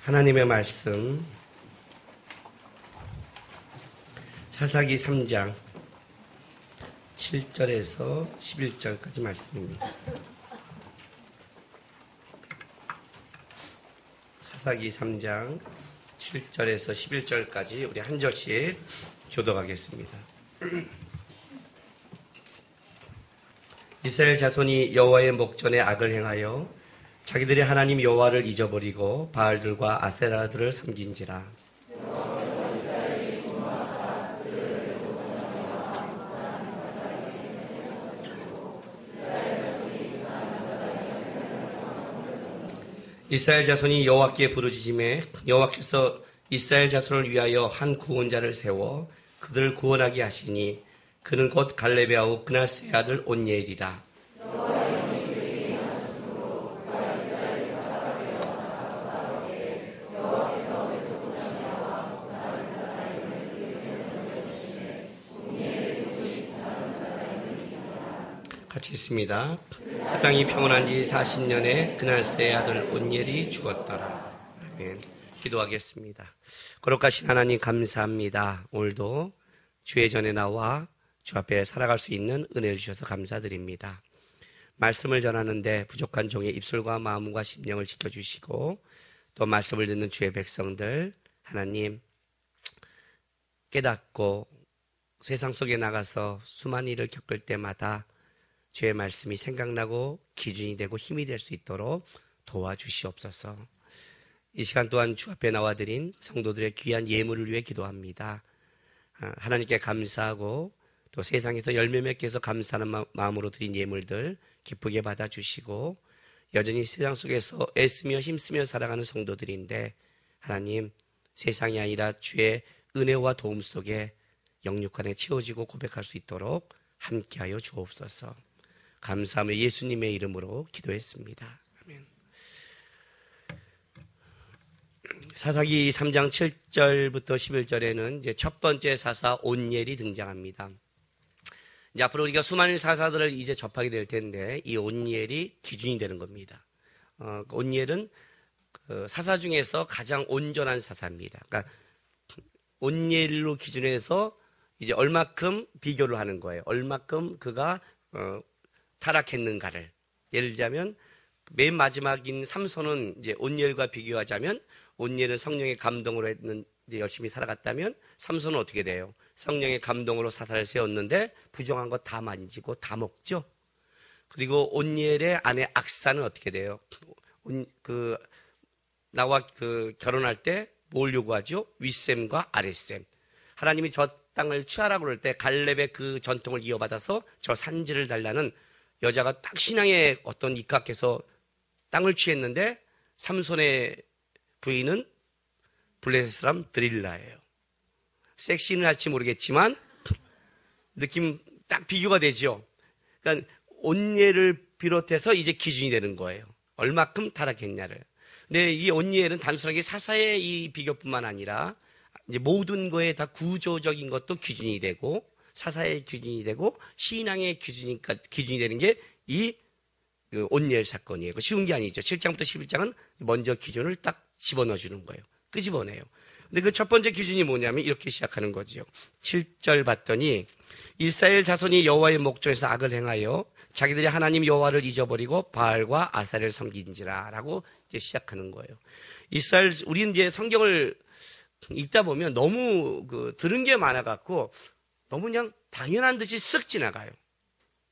하나님의 말씀 사사기 3장 7절에서 11절까지 말씀입니다. 사사기 3장 7절에서 11절까지 우리 한 절씩 교독하겠습니다. 이스라엘 자손이 여호와의 목전에 악을 행하여 자기들이 하나님 여호와를 잊어버리고 바알들과 아세라들을 섬긴지라. 이스라엘 자손이 여호와께 부르짖음에 여호와께서 이스라엘 자손을 위하여 한 구원자를 세워 그들을 구원하게 하시니 그는 곧 갈렙의 아우 그나스의 아들 온니엘이라. 같이 있습니다. 그 땅이 평온한 지 40년에 그나스의 아들 온니엘이 죽었더라. 아멘. 기도하겠습니다. 거룩하신 하나님 감사합니다. 오늘도 주의 전에 나와 주 앞에 살아갈 수 있는 은혜를 주셔서 감사드립니다. 말씀을 전하는데 부족한 종의 입술과 마음과 심령을 지켜주시고 또 말씀을 듣는 주의 백성들 하나님 깨닫고 세상 속에 나가서 수많은 일을 겪을 때마다 주의 말씀이 생각나고 기준이 되고 힘이 될 수 있도록 도와주시옵소서. 이 시간 또한 주 앞에 나와드린 성도들의 귀한 예물을 위해 기도합니다. 하나님께 감사하고 또 세상에서 열매 맺게 해서 감사하는 마음으로 드린 예물들 기쁘게 받아주시고 여전히 세상 속에서 애쓰며 힘쓰며 살아가는 성도들인데 하나님 세상이 아니라 주의 은혜와 도움 속에 영육간에 채워지고 고백할 수 있도록 함께하여 주옵소서. 감사하며 예수님의 이름으로 기도했습니다. 아멘. 사사기 3장 7절부터 11절에는 이제 첫 번째 사사 온니엘이 등장합니다. 이제 앞으로 우리가 수많은 사사들을 이제 접하게 될 텐데 이 온니엘이 기준이 되는 겁니다. 온니엘은 사사 중에서 가장 온전한 사사입니다. 그러니까 온니엘로 기준해서 이제 얼마큼 비교를 하는 거예요. 얼마큼 그가 타락했는가를. 예를 들자면 맨 마지막인 삼손은 이제 온니엘과 비교하자면 온니엘은 성령의 감동으로 했는 이제 열심히 살아갔다면 삼손은 어떻게 돼요? 성령의 감동으로 사사를 세웠는데 부정한 거 다 만지고 다 먹죠. 그리고 온니엘의 아내 악사는 어떻게 돼요? 나와 결혼할 때 뭘 요구하죠? 윗셈과 아랫셈. 하나님이 저 땅을 취하라고 그럴 때 갈렙의 그 전통을 이어받아서 저 산지를 달라는 여자가 딱 신앙에 어떤 입각해서 땅을 취했는데 삼손의 부인은 블레셋 사람 드릴라예요. 섹시는 할지 모르겠지만 느낌 딱 비교가 되죠. 그러니까 온니엘을 비롯해서 이제 기준이 되는 거예요. 얼마큼 타락했냐를. 근데 이 온니엘은 단순하게 사사의 이 비교뿐만 아니라 이제 모든 거에 다 구조적인 것도 기준이 되고 사사의 기준이 되고 신앙의 기준이 되는 게 이 온니엘 사건이에요. 쉬운 게 아니죠. 7장부터 11장은 먼저 기준을 딱 집어넣어 주는 거예요. 끄집어내요. 근데 그 첫 번째 기준이 뭐냐면 이렇게 시작하는 거죠. 7절 봤더니 이스라엘 자손이 여호와의 목전에서 악을 행하여 자기들이 하나님 여호와를 잊어버리고 바알과 아사를 섬긴지라라고 이제 시작하는 거예요. 우리는 이제 성경을 읽다 보면 너무 들은 게 많아갖고 너무 그냥 당연한 듯이 쓱 지나가요.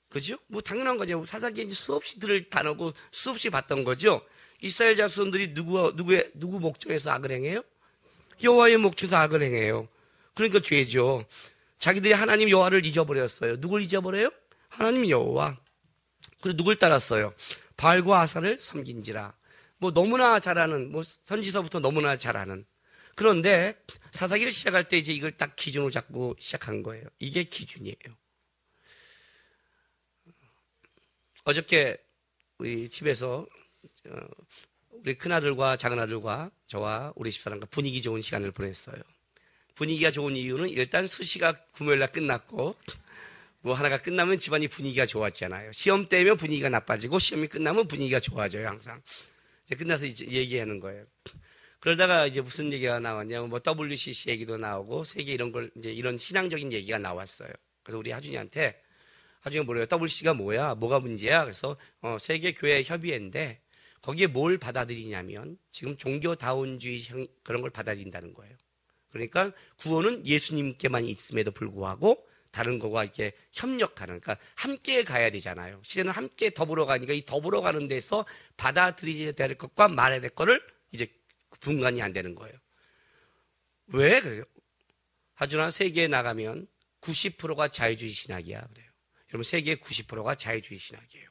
그죠? 뭐 당연한 거죠. 사사기에 이제 수없이 들을 단어고 수없이 봤던 거죠. 이스라엘 자손들이 누구 목전에서 악을 행해요? 여호와의 목전에서 악을 행해요. 그러니까 죄죠. 자기들이 하나님 여호와를 잊어버렸어요. 누굴 잊어버려요? 하나님 여호와. 그리고 누굴 따랐어요? 바알과 아사를 섬긴지라. 뭐 너무나 잘 아는, 선지서부터 너무나 잘 아는. 그런데 사사기를 시작할 때 이제 이걸 딱 기준으로 잡고 시작한 거예요. 이게 기준이에요. 어저께 우리 집에서 우리 큰아들과 작은아들과 저와 우리 집사람과 분위기 좋은 시간을 보냈어요. 분위기가 좋은 이유는 일단 수시가 금요일날 끝났고 뭐 하나가 끝나면 집안이 분위기가 좋았잖아요. 시험 때면 분위기가 나빠지고 시험이 끝나면 분위기가 좋아져요. 항상. 이제 끝나서 이제 얘기하는 거예요. 그러다가 이제 무슨 얘기가 나왔냐면 뭐 WCC 얘기도 나오고 세계 이런 걸 이제 이런 신앙적인 얘기가 나왔어요. 그래서 우리 하준이한테 하준이가 뭐래요? WCC가 뭐야? 뭐가 문제야? 그래서 세계 교회 협의회인데 거기에 뭘 받아들이냐면 지금 종교다운주의 그런 걸 받아들인다는 거예요. 그러니까 구원은 예수님께만 있음에도 불구하고 다른 거와 이렇게 협력하는, 그러니까 함께 가야 되잖아요. 시대는 함께 더불어 가니까 이 더불어 가는 데서 받아들여야 될 것과 말해야 될 거를 이제 분간이 안 되는 거예요. 왜 그래요? 하지만 세계에 나가면 90%가 자유주의 신학이야 그래요. 여러분 세계의 90%가 자유주의 신학이에요.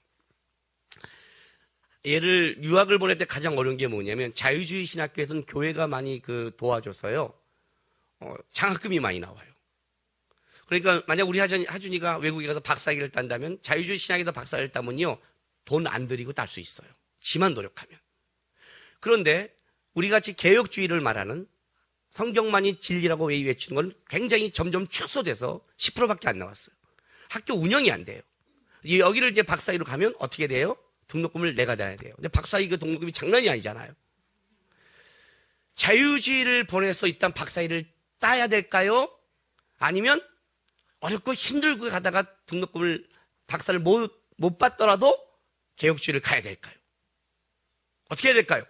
얘를 유학을 보낼 때 가장 어려운 게 뭐냐면 자유주의 신학교에서는 교회가 많이 도와줘서요. 장학금이 많이 나와요. 그러니까 만약 우리 하준이가 외국에 가서 박사학위를 딴다면 자유주의 신학에서 박사를 따면요 돈 안 들이고 딸 수 있어요. 지만 노력하면. 그런데 우리 같이 개혁주의를 말하는 성경만이 진리라고 외치는 건 굉장히 점점 축소돼서 10%밖에 안 나왔어요. 학교 운영이 안 돼요. 여기를 이제 박사학위로 가면 어떻게 돼요? 등록금을 내가 내야 돼요. 근데 박사학위 그 등록금이 장난이 아니잖아요. 자유주의를 보내서 일단 박사학위를 따야 될까요? 아니면 어렵고 힘들고 가다가 등록금을 박사를 못 받더라도 개혁주의를 가야 될까요? 어떻게 해야 될까요?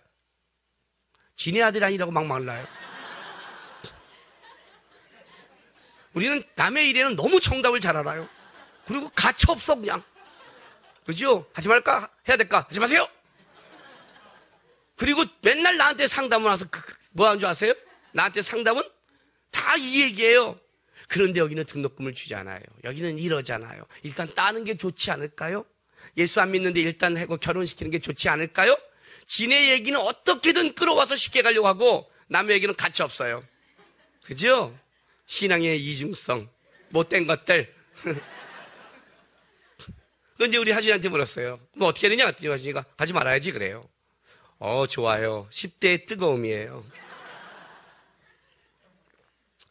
지네 아들 아니라고 막 말라요. 우리는 남의 일에는 너무 정답을 잘 알아요. 그리고 가차 없어 그냥. 그죠? 하지 말까? 해야 될까? 하지 마세요. 그리고 맨날 나한테 상담을 와서 뭐 하는 줄 아세요? 나한테 상담은 다 이 얘기예요. 그런데 여기는 등록금을 주지 않아요. 여기는 이러잖아요. 일단 따는 게 좋지 않을까요? 예수 안 믿는데 일단 하고 결혼시키는 게 좋지 않을까요? 지네 얘기는 어떻게든 끌어와서 쉽게 가려고 하고 남의 얘기는 가치 없어요. 그죠? 신앙의 이중성, 못된 것들. 그런데 우리 하준이한테 물었어요. 뭐 어떻게 해야 되냐? 그랬더니 하준이가 가지 말아야지 그래요. 좋아요. 10대의 뜨거움이에요.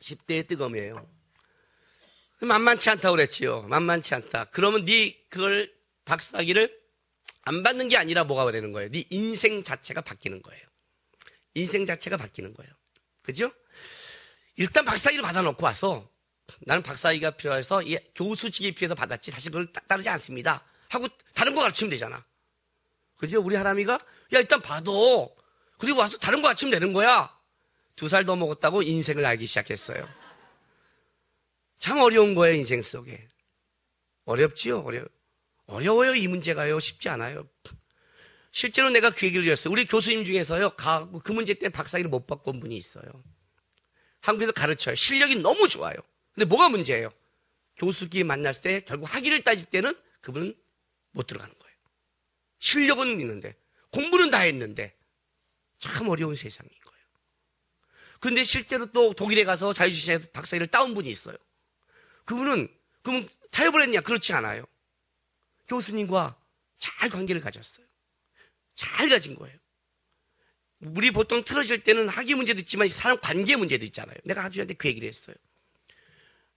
10대의 뜨거움이에요. 만만치 않다고 그랬지요. 만만치 않다. 그러면 그걸 박사학위를 안 받는 게 아니라 뭐가 되는 거예요? 네 인생 자체가 바뀌는 거예요. 인생 자체가 바뀌는 거예요. 그죠? 일단 박사학위를 받아놓고 와서 나는 박사학위가 필요해서 교수직이 필요해서 받았지 사실 그걸 따르지 않습니다 하고 다른 거 가르치면 되잖아. 그죠? 우리 하람이가 야 일단 받아. 그리고 와서 다른 거 가르치면 되는 거야. 2살 더 먹었다고 인생을 알기 시작했어요. 참 어려운 거예요. 인생 속에. 어렵지요? 어려워요. 이 문제가요. 쉽지 않아요. 실제로 내가 그 얘기를 드렸어요. 우리 교수님 중에서요 그 문제 때문에 박사학위를 못 받고 온 분이 있어요. 한국에서 가르쳐요. 실력이 너무 좋아요. 근데 뭐가 문제예요? 교수끼리 만났을 때 결국 학위를 따질 때는 그분은 못 들어가는 거예요. 실력은 있는데 공부는 다 했는데 참 어려운 세상인 거예요. 그런데 실제로 또 독일에 가서 자유주의에서 박사학위를 따온 분이 있어요. 그러면 타협을 했냐? 그렇지 않아요. 교수님과 잘 관계를 가졌어요. 잘 가진 거예요. 우리 보통 틀어질 때는 학위 문제도 있지만 사람 관계 문제도 있잖아요. 내가 하준이한테 그 얘기를 했어요.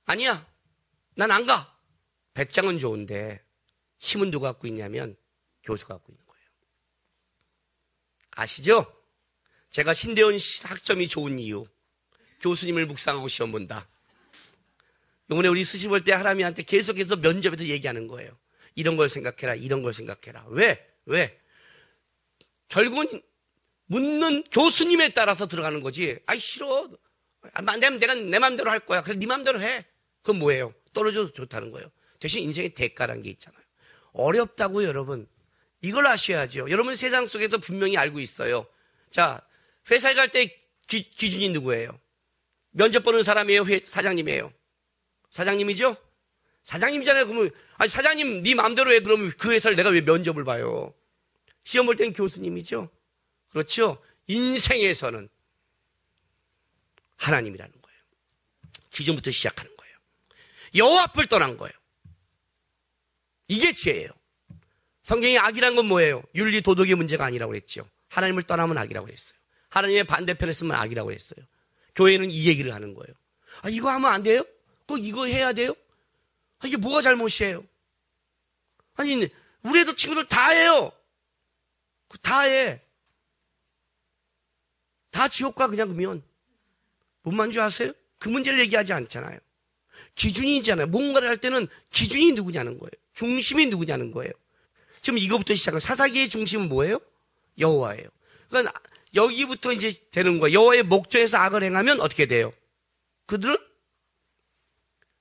아니야. 난 안 가. 배짱은 좋은데 힘은 누가 갖고 있냐면 교수가 갖고 있는 거예요. 아시죠? 제가 신대원 학점이 좋은 이유. 교수님을 묵상하고 시험 본다. 이번에 우리 수시 볼 때 하람이한테 계속해서 면접에서 얘기하는 거예요. 이런 걸 생각해라. 이런 걸 생각해라. 왜? 결국은 묻는 교수님에 따라서 들어가는 거지. 아이 싫어. 내가 내 맘대로 할 거야. 그래 네 맘대로 해. 그건 뭐예요? 떨어져도 좋다는 거예요. 대신 인생의 대가라는 게 있잖아요. 어렵다고요, 여러분. 이걸 아셔야죠. 여러분 세상 속에서 분명히 알고 있어요. 자, 회사에 갈 때 기준이 누구예요? 면접 보는 사람이에요? 사장님이에요? 사장님이죠? 사장님이잖아요. 그러면 아니 사장님 네 마음대로 해. 그러면 그 회사를 내가 왜 면접을 봐요? 시험 볼 때는 교수님이죠. 그렇죠? 인생에서는 하나님이라는 거예요. 기준부터 시작하는 거예요. 여호와 앞을 떠난 거예요. 이게 죄예요. 성경이 악이란 건 뭐예요? 윤리 도덕의 문제가 아니라고 그랬죠. 하나님을 떠나면 악이라고 그랬어요. 하나님의 반대편에 쓰면 악이라고 그랬어요. 교회는 이 얘기를 하는 거예요. 이거 하면 안 돼요? 꼭 이거 해야 돼요? 이게 뭐가 잘못이에요? 아니 우리 애들 친구들 다 해요. 다 다 지옥 가 그냥 그러면. 뭔 말인지 아세요? 그 문제를 얘기하지 않잖아요. 기준이 있잖아요. 뭔가를 할 때는 기준이 누구냐는 거예요. 중심이 누구냐는 거예요. 지금 이거부터 시작한 사사기의 중심은 뭐예요? 여호와예요. 그러니까 여기부터 이제 되는 거예요. 여호와의 목전에서 악을 행하면 어떻게 돼요? 그들은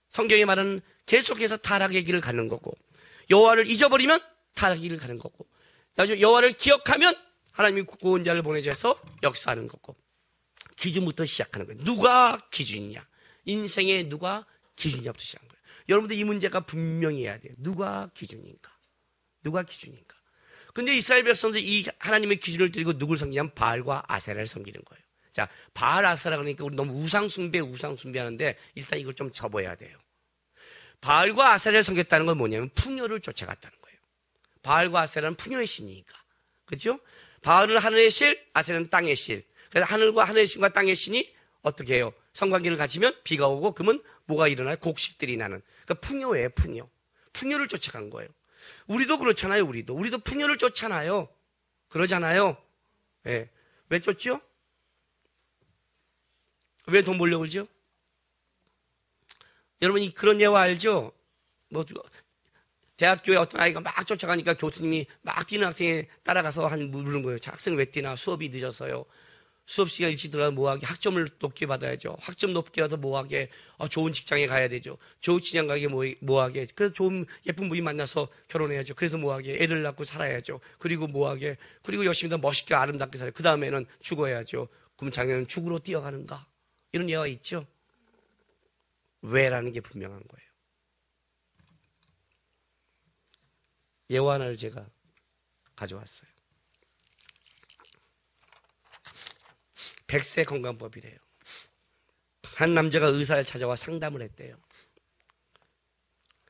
성경에 말하는 계속해서 타락의 길을 가는 거고, 여호와를 잊어버리면 타락의 길을 가는 거고, 나중에 여호와를 기억하면 하나님이 구원자를 보내셔서 역사하는 거고. 기준부터 시작하는 거예요. 누가 기준이냐? 인생에 누가 기준이냐부터 시작하는 거예요. 여러분들 이 문제가 분명히 해야 돼요. 누가 기준인가? 누가 기준인가? 근데 이스라엘 백성들 이 하나님의 기준을 들고 누굴 섬기냐면 바알과 아세라를 섬기는 거예요. 자, 바알 아세라 그러니까 우리 너무 우상숭배하는데 일단 이걸 좀 접어야 돼요. 바알과 아세라를 섬겼다는 건 뭐냐면 풍요를 쫓아갔다는 거예요. 바알과 아세라는 풍요의 신이니까. 그렇죠? 바알은 하늘의 실, 아세라는 땅의 실. 그래서 하늘과 하늘의 신과 땅의 신이 어떻게 해요? 성관계를 가지면 비가 오고 그러면 뭐가 일어나요? 곡식들이 나는. 그러니까 풍요예요, 풍요. 풍요를 쫓아간 거예요. 우리도 그렇잖아요, 우리도 풍요를 쫓잖아요. 그러잖아요. 예. 왜 쫓죠? 왜 돈 벌려고 그러죠? 여러분이 그런 예화 알죠? 뭐, 대학교에 어떤 아이가 막 쫓아가니까 교수님이 막 뛰는 학생에 따라가서 물은 거예요. 저 학생 왜 뛰나? 수업이 늦어서요. 수업 시간 일찍 들어가면 뭐하게? 학점을 높게 받아야죠. 학점 높게 받아서 뭐하게? 좋은 직장에 가야 되죠. 좋은 직장 가게 뭐하게? 그래서 좋은 예쁜 분이 만나서 결혼해야죠. 그래서 뭐하게? 애들 낳고 살아야죠. 그리고 뭐하게? 그리고 열심히 더 멋있게 아름답게 살아요. 그 다음에는 죽어야죠. 그럼 자기는 죽으로 뛰어가는가? 이런 예화 있죠? 왜라는 게 분명한 거예요. 예화 하나를 제가 가져왔어요. 100세 건강법이래요. 한 남자가 의사를 찾아와 상담을 했대요.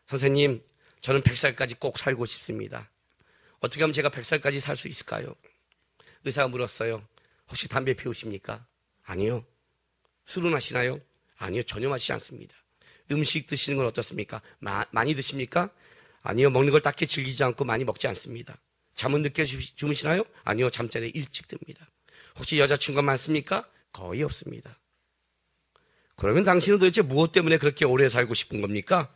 선생님, 저는 100살까지 꼭 살고 싶습니다. 어떻게 하면 제가 100살까지 살 수 있을까요? 의사가 물었어요. 혹시 담배 피우십니까? 아니요. 술은 하시나요? 아니요, 전혀 마시지 않습니다. 음식 드시는 건 어떻습니까? 많이 드십니까? 아니요, 먹는 걸 딱히 즐기지 않고 많이 먹지 않습니다. 잠은 늦게 주무시나요? 아니요, 잠자리에 일찍 듭니다. 혹시 여자친구가 많습니까? 거의 없습니다. 그러면 당신은 도대체 무엇 때문에 그렇게 오래 살고 싶은 겁니까?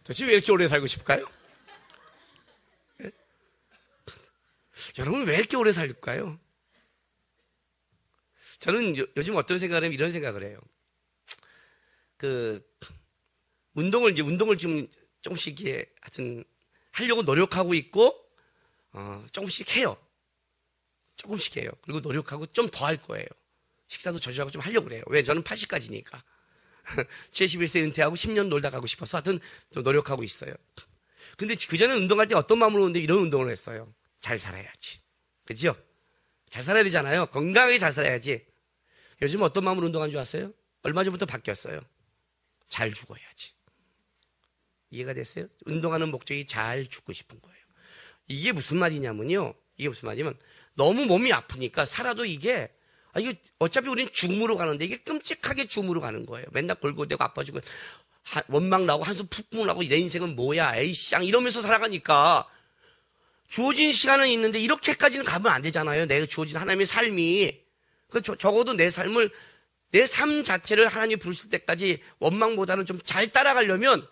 도대체 왜 이렇게 오래 살고 싶을까요? 네? 여러분 왜 이렇게 오래 살까요? 저는 요즘 어떤 생각을 하면 이런 생각을 해요. 운동을 좀 조금씩 하여튼 하려고 노력하고 있고, 조금씩 해요. 조금씩 해요. 그리고 노력하고 좀 더 할 거예요. 식사도 조절하고 좀 하려고 그래요. 왜? 저는 80까지니까. 71세 은퇴하고 10년 놀다 가고 싶어서 하여튼 좀 노력하고 있어요. 근데 그전에 운동할 때 어떤 마음으로 오는데 이런 운동을 했어요. 잘 살아야지. 그죠? 잘 살아야 되잖아요. 건강하게 잘 살아야지. 요즘 어떤 마음으로 운동한 줄 아세요? 얼마 전부터 바뀌었어요. 잘 죽어야지. 이해가 됐어요? 운동하는 목적이 잘 죽고 싶은 거예요. 이게 무슨 말이냐면요. 이게 무슨 말이냐면 너무 몸이 아프니까 살아도 이게 어차피 우리는 죽음으로 가는데 이게 끔찍하게 죽음으로 가는 거예요. 맨날 골골대고 아파지고 원망 나고 한숨 푹푹 나고 내 인생은 뭐야 에이쌍 이러면서 살아가니까 주어진 시간은 있는데 이렇게까지는 가면 안 되잖아요. 내가 주어진 하나님의 삶이. 적어도 내 삶 자체를 하나님이 부르실 때까지 원망보다는 좀 잘 따라가려면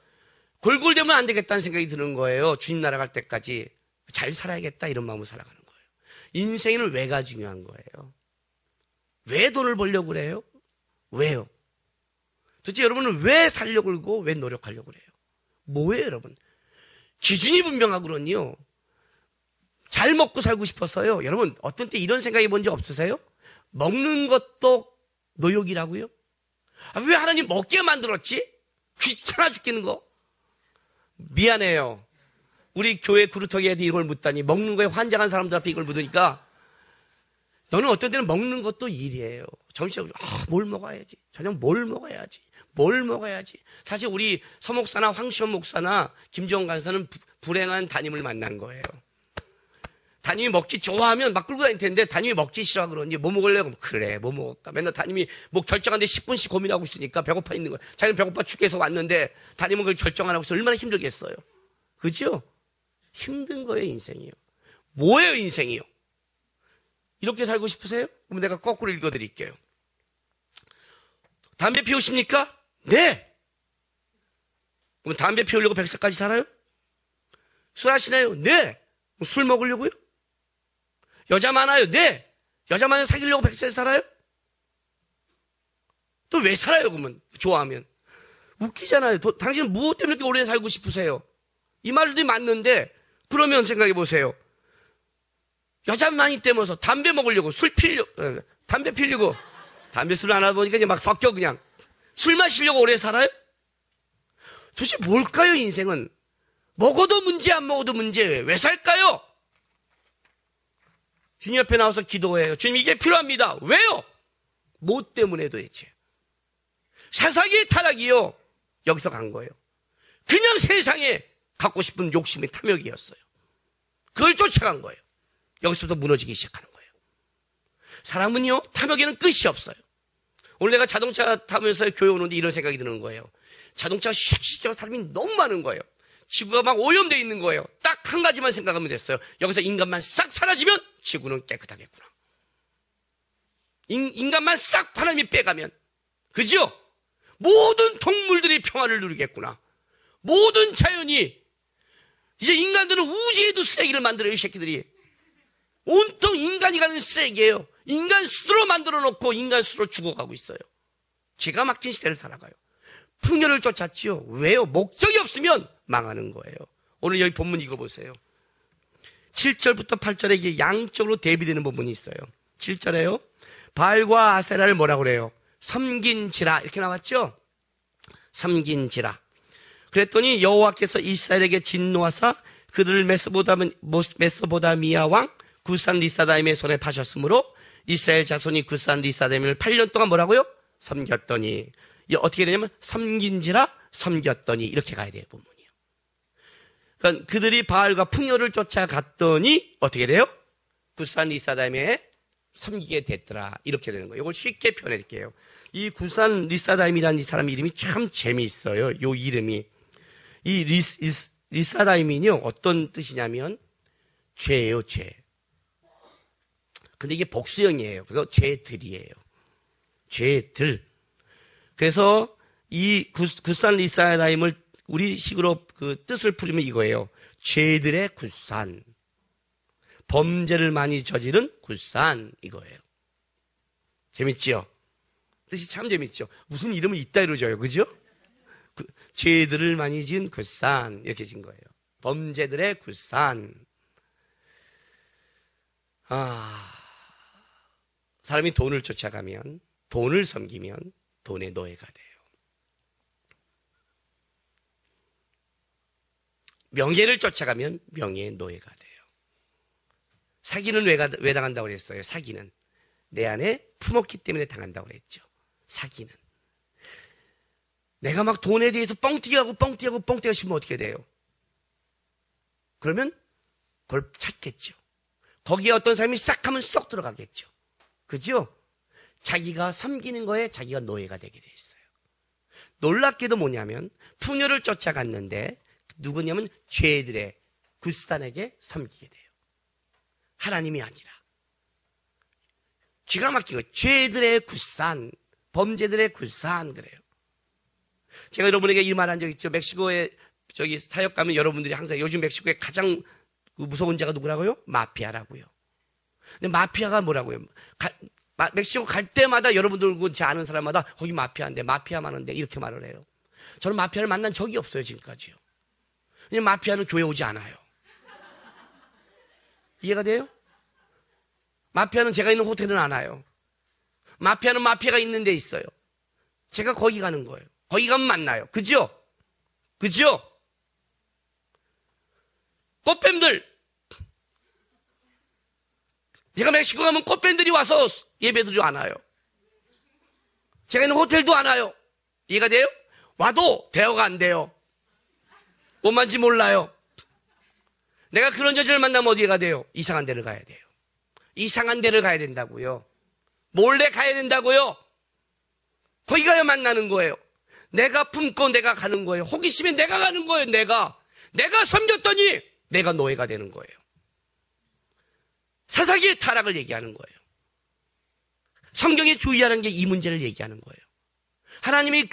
골골대면 안 되겠다는 생각이 드는 거예요. 주님 나라 갈 때까지 잘 살아야겠다 이런 마음으로 살아가는 거예요. 인생에는 왜가 중요한 거예요. 왜 돈을 벌려고 그래요? 왜요? 도대체 여러분은 왜 살려고 그러고 왜 노력하려고 그래요? 뭐예요 여러분? 기준이 분명하거든요. 잘 먹고 살고 싶어서요. 여러분 어떤 때 이런 생각이 본 적 없으세요? 먹는 것도 노역이라고요? 왜 하나님 먹게 만들었지? 귀찮아 죽겠는 거. 미안해요. 우리 교회 구루터기한테 이걸 묻다니 먹는 거에 환장한 사람들 앞에 이걸 묻으니까 너는 어떤 때는 먹는 것도 일이에요. 점심시간에 뭘 먹어야지. 저녁 뭘 먹어야지. 뭘 먹어야지. 사실 우리 서목사나 황시원 목사나 김지원 간사는 불행한 담임을 만난 거예요. 담임이 먹기 좋아하면 막 끌고 다닐 텐데 담임이 먹기 싫어 그러니 뭐 먹을래요? 그래 뭐 먹을까? 맨날 담임이 뭐 결정하는데 10분씩 고민하고 있으니까 배고파 있는 거예요. 자기는 배고파 죽겠어 왔는데 담임은 그걸 결정 안 하고 있어 얼마나 힘들겠어요. 그죠? 힘든 거예요 인생이요. 뭐예요, 인생이요? 이렇게 살고 싶으세요? 그럼 내가 거꾸로 읽어드릴게요. 담배 피우십니까? 네. 그럼 담배 피우려고 100살까지 살아요? 술 하시나요? 네. 술 먹으려고요? 여자 많아요? 네. 여자 많아요? 사귀려고 100살 살아요? 또 왜 살아요, 그러면? 좋아하면. 웃기잖아요. 당신은 무엇 때문에 이렇게 오래 살고 싶으세요? 이 말도 맞는데, 그러면 생각해 보세요. 여자 많이 때문에 담배 먹으려고, 담배 피우려고, 담배 술 안 하다 보니까 이제 막 섞여, 그냥. 술 마시려고 오래 살아요? 도대체 뭘까요, 인생은? 먹어도 문제, 안 먹어도 문제예요. 왜 살까요? 주님 옆에 나와서 기도해요. 주님, 이게 필요합니다. 왜요? 뭐 때문에 도대체? 사사기의 타락이요. 여기서 간 거예요. 그냥 세상에 갖고 싶은 욕심이 탐욕이었어요. 그걸 쫓아간 거예요. 여기서부터 무너지기 시작하는 거예요. 사람은요, 탐욕에는 끝이 없어요. 오늘 내가 자동차 타면서 교회 오는데 이런 생각이 드는 거예요. 자동차가 슉슉 사람이 너무 많은 거예요. 지구가 막 오염되어 있는 거예요. 딱 한 가지만 생각하면 됐어요. 여기서 인간만 싹 사라지면 지구는 깨끗하겠구나. 인간만 싹 하나님이 빼가면, 그죠? 모든 동물들이 평화를 누리겠구나. 모든 자연이, 이제 인간들은 우주에도 쓰레기를 만들어요, 이 새끼들이. 온통 인간이 가는 쓰레기예요. 인간 스스로 만들어 놓고 인간 스스로 죽어가고 있어요. 기가 막힌 시대를 살아가요. 풍요를 쫓았지요. 왜요? 목적이 없으면 망하는 거예요. 오늘 여기 본문 읽어보세요. 7절부터 8절에 이게 양쪽으로 대비되는 부분이 있어요. 7절에요. 바알과 아세라를 뭐라고 그래요? 섬긴지라 이렇게 나왔죠? 섬긴지라. 그랬더니 여호와께서 이스라엘에게 진노하사 그들을 메소보다미아 왕 구산 리사다임의 손에 파셨으므로 이스라엘 자손이 구산 리사다임을 8년 동안 뭐라고요? 섬겼더니. 어떻게 되냐면 섬긴지라 섬겼더니 이렇게 가야 돼요, 본문이요. 그러니까 그들이 바알과 풍요를 쫓아갔더니 어떻게 돼요? 구산 리사다임에 섬기게 됐더라. 이렇게 되는 거예요. 이걸 쉽게 표현해드릴게요. 이 구산 리사다임이라는 이 사람 이름이 참 재미있어요. 요 이름이. 이 리사다임이요. 어떤 뜻이냐면 죄예요, 죄. 근데 이게 복수형이에요. 그래서 죄들이에요. 죄들. 그래서 이 구산 리사다임을 우리식으로 그 뜻을 풀이면 이거예요. 죄들의 구산. 범죄를 많이 저지른 구산 이거예요. 재밌지요? 뜻이 참 재밌죠? 무슨 이름을 이따 이러져요. 그죠? 죄들을 많이 지은 구산 이렇게 진 거예요. 범죄들의 구산. 사람이 돈을 쫓아가면, 돈을 섬기면 돈의 노예가 돼요. 명예를 쫓아가면 명예의 노예가 돼요. 사기는 왜 당한다고 그랬어요? 사기는 내 안에 품었기 때문에 당한다고 그랬죠. 사기는 내가 막 돈에 대해서 뻥튀기하고 싶으면 어떻게 돼요? 그러면 그걸 찾겠죠. 거기에 어떤 사람이 싹 하면 쏙 들어가겠죠. 그죠? 자기가 섬기는 거에 자기가 노예가 되게 돼 있어요. 놀랍게도 뭐냐면 풍요를 쫓아갔는데 누구냐면 죄들의 구산에게 섬기게 돼요. 하나님이 아니라. 기가 막히고 죄들의 구산, 범죄들의 구산 그래요. 제가 여러분에게 이 말 한 적 있죠. 멕시코에 저기 사역 가면 여러분들이 항상 요즘 멕시코에 가장 무서운 자가 누구라고요? 마피아라고요. 근데 마피아가 뭐라고요? 멕시코 갈 때마다 여러분들 제 아는 사람마다 거기 마피아인데 마피아 많은데 이렇게 말을 해요. 저는 마피아를 만난 적이 없어요, 지금까지요. 왜냐면 마피아는 교회 오지 않아요. 이해가 돼요? 마피아는 제가 있는 호텔은 안 와요. 마피아는 마피아가 있는 데 있어요. 제가 거기 가는 거예요. 거기 가면 만나요. 그죠? 그죠? 꽃뱀들. 제가 멕시코 가면 꽃뱀들이 와서 예배드리지 않아요. 제가 있는 호텔도 안 와요. 이해가 돼요? 와도 대화가 안 돼요. 뭔만지 몰라요. 내가 그런 여자를 만나면 어디에 돼요? 이상한 데를 가야 돼요. 이상한 데를 가야 된다고요. 몰래 가야 된다고요. 거기 가야 만나는 거예요. 내가 품고 내가 가는 거예요. 호기심에 내가 가는 거예요. 내가 섬겼더니 내가 노예가 되는 거예요. 사사기의 타락을 얘기하는 거예요. 성경에 주의하는 게 이 문제를 얘기하는 거예요. 하나님이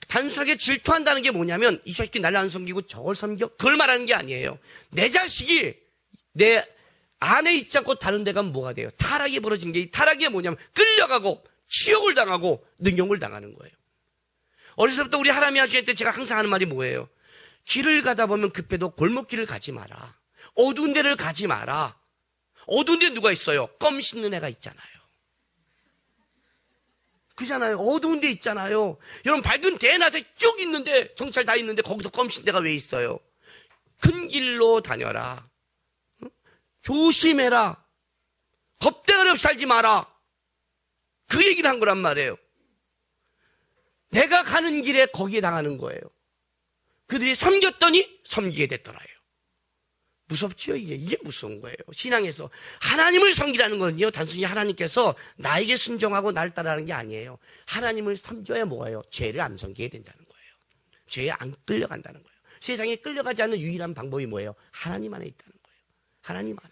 단순하게 질투한다는 게 뭐냐면 이 자식이 나를 안 섬기고 저걸 섬겨? 그걸 말하는 게 아니에요. 내 자식이 내 안에 있지 않고 다른 데 가면 뭐가 돼요? 타락이 벌어진 게, 이 타락이 뭐냐면 끌려가고 치욕을 당하고 능욕을 당하는 거예요. 어렸을 때부터 우리 하나님 아버지 때 제가 항상 하는 말이 뭐예요? 길을 가다 보면 급해도 골목길을 가지 마라. 어두운 데를 가지 마라. 어두운 데 누가 있어요? 껌 씹는 애가 있잖아요. 그잖아요. 어두운 데 있잖아요. 여러분 밝은 대낮에 쭉 있는데 경찰 다 있는데 거기도 껌 씹는 데가 왜 있어요? 큰 길로 다녀라. 조심해라. 겁대가리 없이 살지 마라. 그 얘기를 한 거란 말이에요. 내가 가는 길에 거기에 당하는 거예요. 그들이 섬겼더니 섬기게 됐더라요. 무섭죠? 이게 무서운 거예요. 신앙에서 하나님을 섬기라는 거는요, 단순히 하나님께서 나에게 순종하고 날 따라하는 게 아니에요. 하나님을 섬겨야 뭐예요? 죄를 안 섬기게 된다는 거예요. 죄에 안 끌려간다는 거예요. 세상에 끌려가지 않는 유일한 방법이 뭐예요? 하나님 안에 있다는 거예요. 하나님 안에.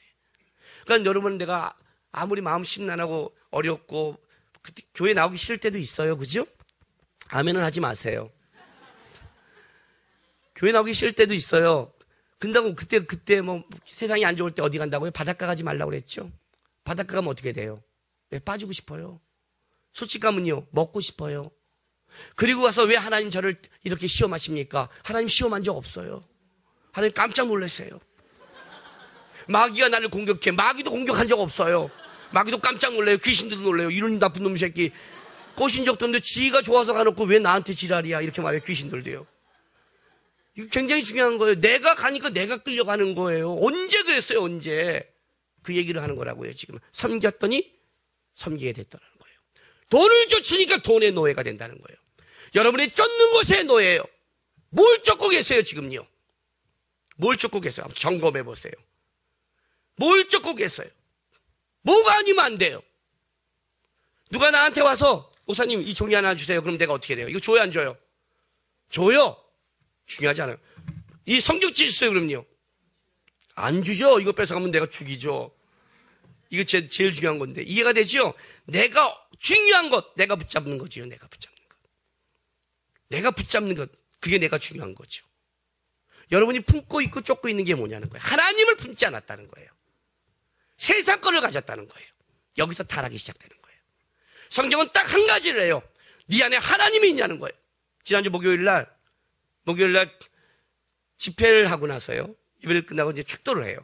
그러니까 여러분, 내가 아무리 마음 심란하고 어렵고 그때 교회 나오기 싫을 때도 있어요. 그죠? 아멘은 하지 마세요. 교회 나오기 싫을 때도 있어요. 근다고 그때 뭐 세상이 안 좋을 때 어디 간다고요? 바닷가 가지 말라고 그랬죠? 바닷가 가면 어떻게 돼요? 왜 빠지고 싶어요? 솔직하면요, 먹고 싶어요. 그리고 가서 왜 하나님 저를 이렇게 시험하십니까? 하나님 시험한 적 없어요. 하나님 깜짝 놀랐어요. 마귀가 나를 공격해. 마귀도 공격한 적 없어요. 마귀도 깜짝 놀래요. 귀신들도 놀래요. 이런 나쁜 놈 새끼. 꼬신 적도 없는데 지가 좋아서 가놓고 왜 나한테 지랄이야. 이렇게 말해요. 귀신들도요. 이거 굉장히 중요한 거예요. 내가 가니까 내가 끌려가는 거예요. 언제 그랬어요? 언제. 그 얘기를 하는 거라고요. 지금 섬겼더니 섬기게 됐더라는 거예요. 돈을 쫓으니까 돈의 노예가 된다는 거예요. 여러분이 쫓는 것의 노예예요. 뭘 쫓고 계세요 지금요? 뭘 쫓고 계세요? 한번 점검해 보세요. 뭘 쫓고 계세요? 뭐가 아니면 안 돼요. 누가 나한테 와서 목사님 이 종이 하나 주세요. 그럼 내가 어떻게 돼요? 이거 줘요 안 줘요? 줘요. 중요하지 않아요. 이 성경지 있어요 그럼요. 안 주죠. 이거 뺏어가면 내가 죽이죠. 이거 제일 중요한 건데 이해가 되죠? 내가 중요한 것 내가 붙잡는 거지요. 내가 붙잡는 것. 내가 붙잡는 것 그게 내가 중요한 거죠. 여러분이 품고 있고 쫓고 있는 게 뭐냐는 거예요. 하나님을 품지 않았다는 거예요. 세상 거를 가졌다는 거예요. 여기서 타락이 시작되는 거예요. 성경은 딱 한 가지를 해요. 네 안에 하나님이 있냐는 거예요. 지난주 목요일 날 집회를 하고 나서요. 예배를 끝나고 이제 축도를 해요.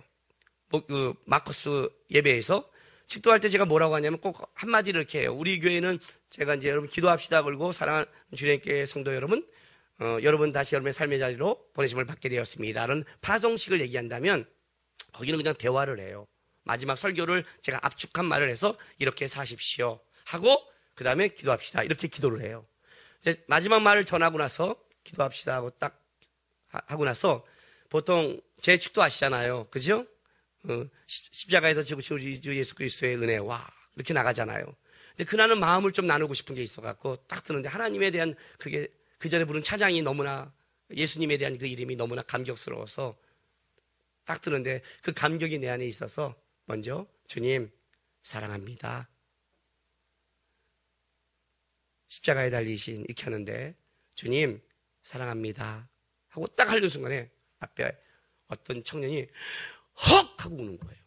마커스 예배에서 축도할 때 제가 뭐라고 하냐면 꼭 한마디를 이렇게 해요. 우리 교회는 제가 이제 여러분 기도합시다 걸고 사랑하는 주님께 성도 여러분, 여러분 다시 여러분의 삶의 자리로 보내심을 받게 되었습니다. 라는 파송식을 얘기한다면 거기는 그냥 대화를 해요. 마지막 설교를 제가 압축한 말을 해서 이렇게 사십시오 하고 그 다음에 기도합시다 이렇게 기도를 해요. 이제 마지막 말을 전하고 나서 기도합시다 하고 딱 하고 나서 보통 제 축도 아시잖아요. 그죠? 십자가에서 죽으신 우리 주 예수 그리스도의 은혜와 이렇게 나가잖아요. 근데 그날은 마음을 좀 나누고 싶은 게 있어갖고 딱 드는데 하나님에 대한 그게 그 전에 부른 찬양이 너무나 예수님에 대한 그 이름이 너무나 감격스러워서 딱 드는데 그 감격이 내 안에 있어서 먼저 주님 사랑합니다. 십자가에 달리신 이렇게 하는데 주님 사랑합니다 하고 딱 하려는 순간에 앞에 어떤 청년이 헉 하고 우는 거예요.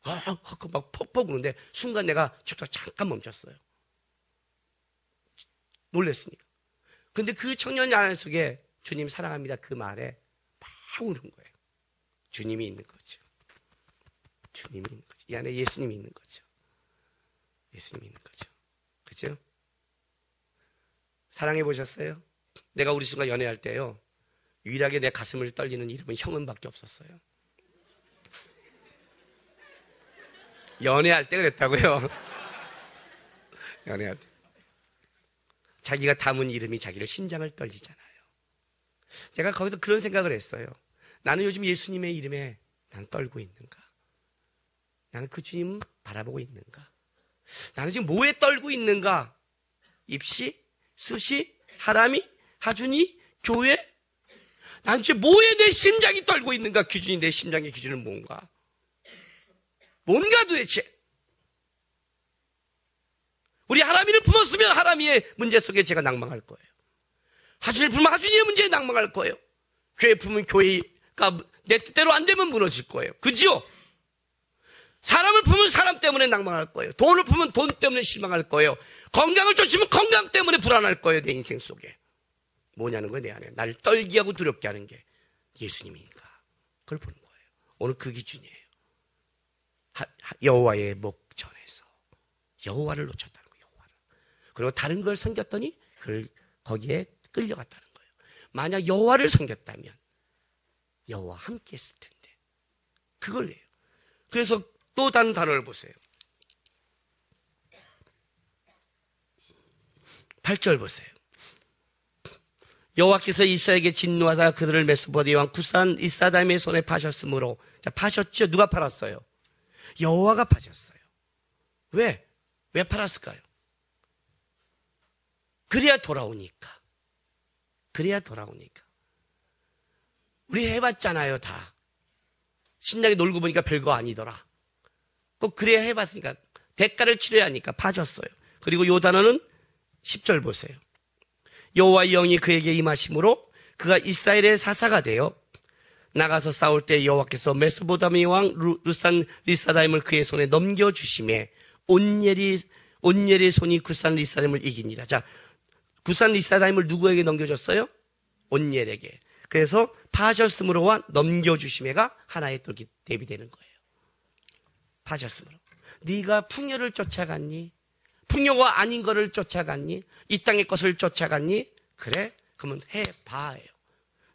헉 막 퍽퍽 우는데 순간 내가 축도가 잠깐 멈췄어요. 놀랬으니까. 근데 그 청년 안에 속에 주님 사랑합니다 그 말에 막 우는 거예요. 주님이 있는 거죠. 주님이 있는 거죠. 이 안에 예수님이 있는 거죠. 예수님이 있는 거죠. 그죠? 사랑해 보셨어요? 내가 우리 순간 연애할 때요. 유일하게 내 가슴을 떨리는 이름은 형은밖에 없었어요. 연애할 때 그랬다고요. 연애할 때. 자기가 담은 이름이 자기를 심장을 떨리잖아요. 제가 거기서 그런 생각을 했어요. 나는 요즘 예수님의 이름에 나는 떨고 있는가? 나는 그 주님 바라보고 있는가? 나는 지금 뭐에 떨고 있는가? 입시? 수시? 하람이? 하준이? 교회? 난 지금 뭐에 내 심장이 떨고 있는가? 기준이 내 심장의 기준은 뭔가? 뭔가 도대체? 우리 하나님을 품었으면 하나님의 문제 속에 제가 낭망할 거예요. 하준이를 품으면 하준이의 문제에 낭망할 거예요. 교회 품으면 교회가 내 뜻대로 안 되면 무너질 거예요. 그죠? 사람을 품으면 사람 때문에 낭망할 거예요. 돈을 품으면 돈 때문에 실망할 거예요. 건강을 쫓으면 건강 때문에 불안할 거예요. 내 인생 속에. 뭐냐는 거예요, 내 안에. 나를 떨게 하고 두렵게 하는 게 예수님이니까. 그걸 보는 거예요. 오늘 그 기준이에요. 여호와의 목전에서 여호와를 놓쳤다는 거예요. 여호와를. 그리고 다른 걸 섬겼더니 그걸 거기에 끌려갔다는 거예요. 만약 여호와를 섬겼다면 여호와 함께 했을 텐데. 그걸 해요. 그래서 또 다른 단어를 보세요. 8절 보세요. 여호와께서 이스라엘에게 진노하사 그들을 메소포다미아 왕 구산 리사다임의 손에 파셨으므로. 자, 파셨죠? 누가 팔았어요? 여호와가 파셨어요. 왜? 왜 팔았을까요? 그래야 돌아오니까. 그래야 돌아오니까. 우리 해봤잖아요, 다. 신나게 놀고 보니까 별거 아니더라. 꼭 그래야 해봤으니까. 대가를 치러야 하니까 파셨어요. 그리고 요 단어는 10절 보세요. 여호와의 영이 그에게 임하심으로 그가 이스라엘의 사사가 되어 나가서 싸울 때 여호와께서 메소포다미아 왕 구산 리사다임을 그의 손에 넘겨주심에 온니엘의 손이 구산 리사다임을 이기니라. 자, 구산 리사다임을 누구에게 넘겨줬어요? 온니엘에게. 그래서 파셨으므로와 넘겨주심에가 하나의 또 대비되는 거예요. 파셨으므로. 네가 풍요를 쫓아갔니? 풍요가 아닌 거를 쫓아갔니? 이 땅의 것을 쫓아갔니? 그래? 그러면 해봐요.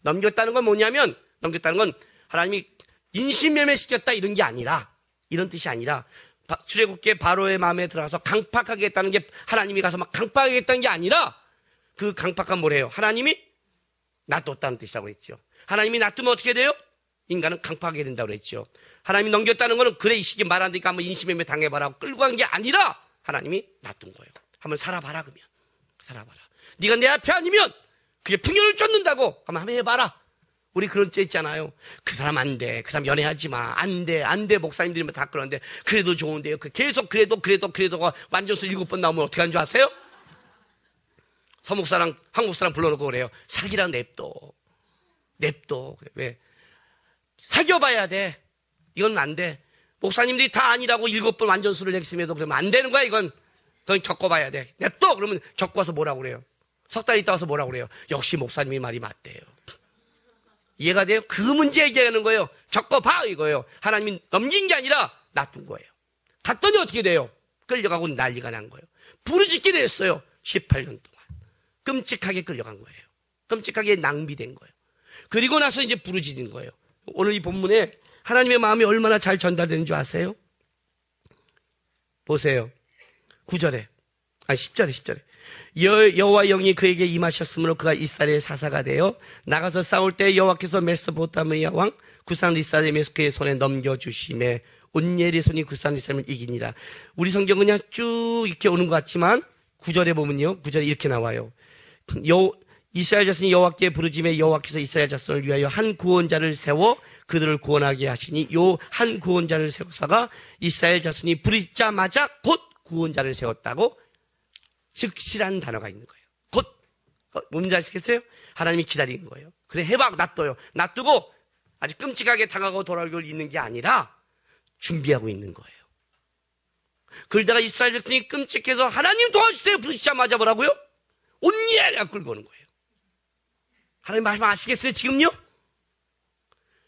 넘겼다는 건 뭐냐면, 넘겼다는 건 하나님이 인신매매시켰다 이런 게 아니라, 이런 뜻이 아니라 출애굽기에 바로의 마음에 들어가서 강팍하게 했다는 게 하나님이 가서 막 강팍하게 했다는 게 아니라 그 강팍한 뭐래요? 하나님이 놔뒀다는 뜻이라고 그랬죠. 하나님이 놔두면 어떻게 돼요? 인간은 강팍하게 된다고 그랬죠. 하나님이 넘겼다는 거는 그래 이 시기 말 안 되니까 한번 인신매매 당해봐라 끌고 간 게 아니라 하나님이 놔둔 거예요. 한번 살아봐라 그러면. 살아봐라. 네가 내 앞에 아니면 그게 풍요를 쫓는다고. 한번 해봐라. 우리 그런 죄 있잖아요. 그 사람 안 돼. 그 사람 연애하지 마. 안 돼. 안 돼. 목사님들이면 다 그러는데 그래도 좋은데요. 계속 그래도가 완전수 7번 나오면 어떻게 하는 줄 아세요? 서목사랑 황목사랑 불러놓고 그래요. 사귀라 냅둬. 왜? 사귀어봐야 돼. 이건 안 돼. 목사님들이 다 아니라고 7번 완전수를 했음에도 그러면 안 되는 거야 이건. 넌 겪어봐야 돼. 냅둬. 그러면 겪어서 뭐라고 그래요? 석 달 있다 와서 뭐라고 그래요? 역시 목사님이 말이 맞대요. 이해가 돼요? 그 문제 얘기하는 거예요. 겪어봐 이거예요. 하나님이 넘긴 게 아니라 놔둔 거예요. 갔더니 어떻게 돼요? 끌려가고 난리가 난 거예요. 부르짖기를 했어요. 18년 동안. 끔찍하게 끌려간 거예요. 끔찍하게 낭비된 거예요. 그리고 나서 이제 부르짖은 거예요. 오늘 이 본문에 하나님의 마음이 얼마나 잘 전달되는 줄 아세요? 보세요. 10절에. 여호와의 영이 그에게 임하셨으므로 그가 이스라엘의 사사가 되어 나가서 싸울 때 여호와께서 메소포타미아 왕 구산 리사다임을 그의 손에 넘겨주심에 온니엘의 손이 구산 리사다임을 이기니라. 우리 성경은 그냥 쭉 이렇게 오는 것 같지만 9절에 보면요. 9절에 이렇게 나와요. 이스라엘 자손이 여호와께 부르짖음에 여호와께서 이스라엘 자손을 위하여 한 구원자를 세워 그들을 구원하게 하시니 요 한 구원자를 세워서가 이스라엘 자손이 부르짖자마자 곧 구원자를 세웠다고 즉시란 단어가 있는 거예요. 곧 뭔지 아시겠어요? 하나님이 기다리는 거예요. 그래 해봐 놔둬요. 놔두고 아주 끔찍하게 당하고 돌아오고 있는 게 아니라 준비하고 있는 거예요. 그러다가 이스라엘 백성이 끔찍해서 하나님 도와주세요 부르짖자마자 뭐라고요? 온니엘이 끌고 오는 거예요. 하나님 말씀 아시겠어요 지금요?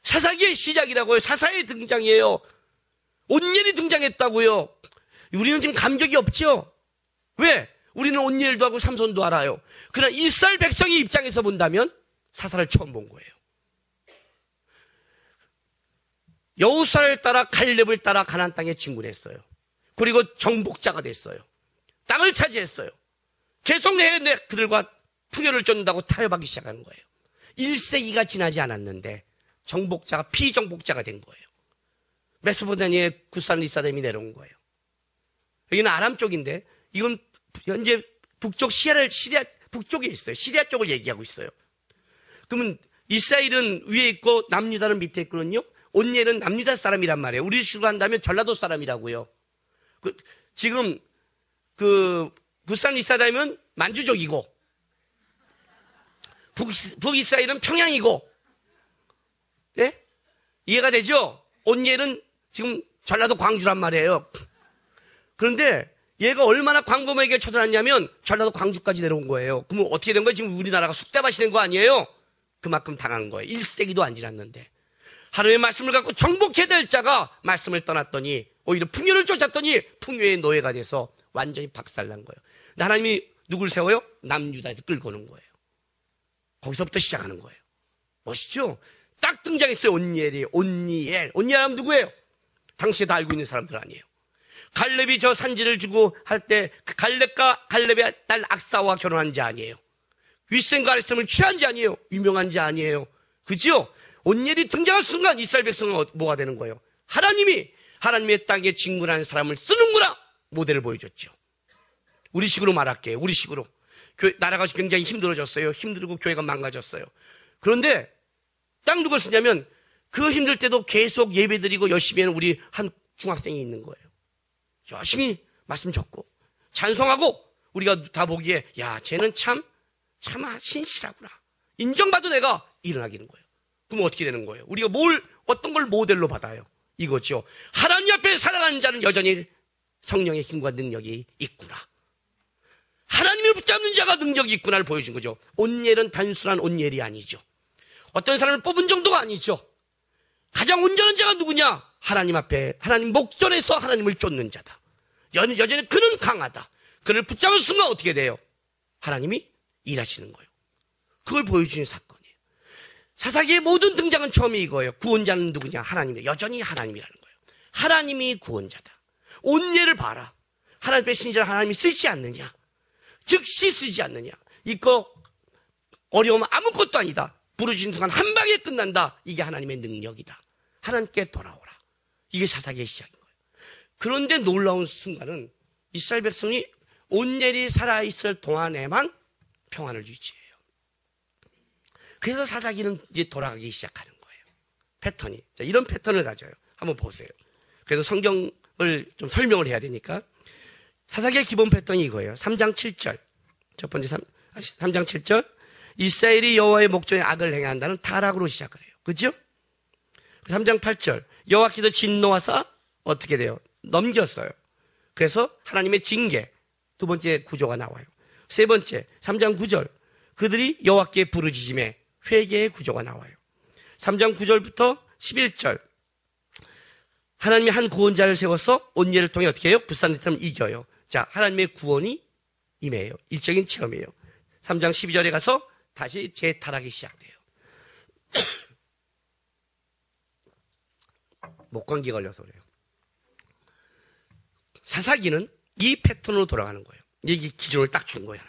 사사기의 시작이라고요. 사사의 등장이에요. 온니엘이 등장했다고요. 우리는 지금 감격이 없죠? 왜? 우리는 온니엘도 하고 삼손도 알아요. 그러나 이스라엘 백성의 입장에서 본다면 사사를 처음 본 거예요. 여호수아를 따라 갈렙을 따라 가나안 땅에 진군했어요. 그리고 정복자가 됐어요. 땅을 차지했어요. 계속 그들과 풍요를 쫓는다고 타협하기 시작하는 거예요. 1세기가 지나지 않았는데 정복자가 피정복자가 된 거예요. 메소포타미아의 구산 리사다임이 내려온 거예요. 여기는 아람 쪽인데 이건 현재 북쪽 시리아 북쪽에 있어요. 시리아 쪽을 얘기하고 있어요. 그러면 이스라엘은 위에 있고 남유다는 밑에 있거든요. 온니엘은 남유다 사람이란 말이에요. 우리 식으로 한다면 전라도 사람이라고요. 지금 부산 이스라엘은 만주족이고 북이스라엘은 평양이고, 예? 이해가 되죠? 온니엘은 지금 전라도 광주란 말이에요. 그런데 얘가 얼마나 광범위하게 쳐들어왔냐면 전라도 광주까지 내려온 거예요. 그러면 어떻게 된 거예요? 지금 우리나라가 쑥대밭이 된 거 아니에요? 그만큼 당한 거예요. 1세기도 안 지났는데. 하나님의 말씀을 갖고 정복해야 될 자가 말씀을 떠났더니 오히려 풍요를 쫓았더니 풍요의 노예가 돼서 완전히 박살난 거예요. 근데 하나님이 누굴 세워요? 남유다에서 끌고 오는 거예요. 거기서부터 시작하는 거예요. 멋있죠? 딱 등장했어요. 온니엘이. 온니엘 하면 누구예요? 당시에 다 알고 있는 사람들 아니에요. 갈렙이 저 산지를 주고 할 때 그 갈렙의 딸 악사와 결혼한 자 아니에요. 윗셈과 아랫셈을 취한 자 아니에요. 유명한 자 아니에요. 그죠? 온니엘이 등장한 순간 이스라엘 백성은 뭐가 되는 거예요? 하나님의 땅에 진군하는 사람을 쓰는구나 모델을 보여줬죠. 우리 식으로 말할게요. 우리 식으로. 나라가 굉장히 힘들어졌어요. 힘들고 교회가 망가졌어요. 그런데 딱 누굴 쓰냐면 그 힘들 때도 계속 예배드리고 열심히 하는 우리 한 중학생이 있는 거예요. 열심히 말씀 적고 찬송하고 우리가 다 보기에 야 쟤는 참 신실하구나 인정받은 애가 일어나기는 거예요. 그럼 어떻게 되는 거예요? 우리가 어떤 걸 모델로 받아요? 이거죠. 하나님 앞에 살아가는 자는 여전히 성령의 힘과 능력이 있구나. 하나님을 붙잡는 자가 능력이 있구나를 보여준 거죠. 온니엘은 단순한 온니엘이 아니죠. 어떤 사람을 뽑은 정도가 아니죠. 가장 온전한 자가 누구냐? 하나님 앞에 하나님 목전에서 하나님을 쫓는 자다. 여전히 그는 강하다. 그를 붙잡은 순간 어떻게 돼요? 하나님이 일하시는 거예요. 그걸 보여주는 사건이에요. 사사기의 모든 등장은 처음이 이거예요. 구원자는 누구냐? 하나님이에요. 여전히 하나님이라는 거예요. 하나님이 구원자다. 온니엘을 봐라. 하나님 앞에 신실한 하나님이 쓰지 않느냐? 즉시 쓰지 않느냐? 이거 어려우면 아무것도 아니다. 부르짖는 순간 한 방에 끝난다. 이게 하나님의 능력이다. 하나님께 돌아오라. 이게 사사기의 시작인 거예요. 그런데 놀라운 순간은 이스라엘 백성이 온니엘이 살아있을 동안에만 평안을 유지해요. 그래서 사사기는 이제 돌아가기 시작하는 거예요. 패턴이. 자, 이런 패턴을 가져요. 한번 보세요. 그래서 성경을 좀 설명을 해야 되니까. 사사기의 기본 패턴이 이거예요. 3장 7절. 첫 번째 3장 7절. 이스라엘이 여호와의 목전에 악을 행한다는 타락으로 시작을 해요. 그죠? 3장 8절. 여호와께서 진노하사 어떻게 돼요? 넘겼어요. 그래서 하나님의 징계. 두 번째 구조가 나와요. 세 번째 3장 9절. 그들이 여호와께 부르짖음에 회개의 구조가 나와요. 3장 9절부터 11절. 하나님이 한 구원자를 세워서 온니엘을 통해 어떻게 해요? 불산듯하면 이겨요. 자, 하나님의 구원이 임해요. 일적인 체험이에요. 3장 12절에 가서 다시 재타락이 시작돼요. 목감기 걸려서 그래요. 사사기는 이 패턴으로 돌아가는 거예요. 이 기준을 딱 준 거예요.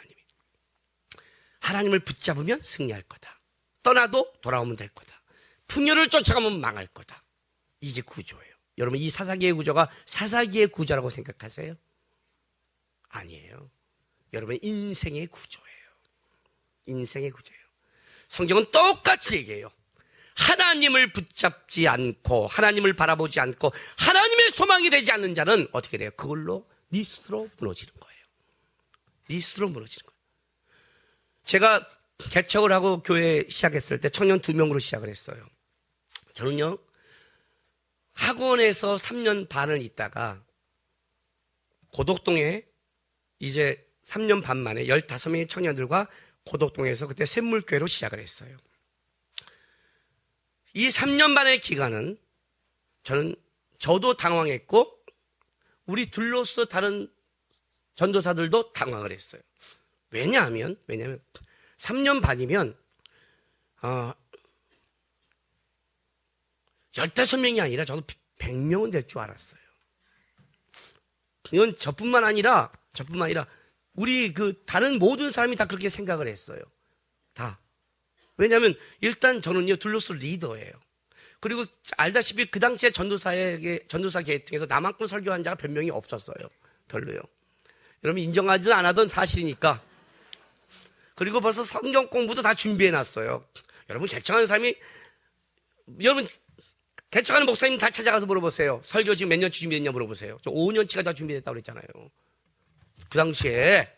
하나님을 붙잡으면 승리할 거다. 떠나도 돌아오면 될 거다. 풍요를 쫓아가면 망할 거다. 이게 구조예요. 여러분 이 사사기의 구조가 사사기의 구조라고 생각하세요? 아니에요. 여러분 인생의 구조예요. 인생의 구조예요. 성경은 똑같이 얘기해요. 하나님을 붙잡지 않고 하나님을 바라보지 않고 하나님의 소망이 되지 않는 자는 어떻게 돼요? 그걸로 네 스스로 무너지는 거예요. 네 스스로 무너지는 거예요. 제가 개척을 하고 교회 시작했을 때 청년 2명으로 시작을 했어요. 저는요 학원에서 3년 반을 있다가 고덕동에 이제 3년 반 만에 15명의 청년들과 고덕동에서 그때 샘물교회로 시작을 했어요. 이 3년 반의 기간은 저도 당황했고 우리 둘로서 다른 전도사들도 당황을 했어요. 왜냐하면 3년 반이면 15명이 아니라 저도 100명은 될 줄 알았어요. 이건 저뿐만 아니라 우리 다른 모든 사람이 다 그렇게 생각을 했어요. 다. 왜냐하면 일단 저는요 둘로스 리더예요. 그리고 알다시피 그 당시에 전도사 계통에서 나만큼 설교한 자가 몇 명이 없었어요. 별로요. 여러분 인정하지 않았던 사실이니까. 그리고 벌써 성경 공부도 다 준비해놨어요. 여러분 개척하는 사람이 여러분 개척하는 목사님 다 찾아가서 물어보세요. 설교 지금 몇 년치 준비됐냐 물어보세요. 저 5년치가 다 준비됐다고 그랬잖아요. 그 당시에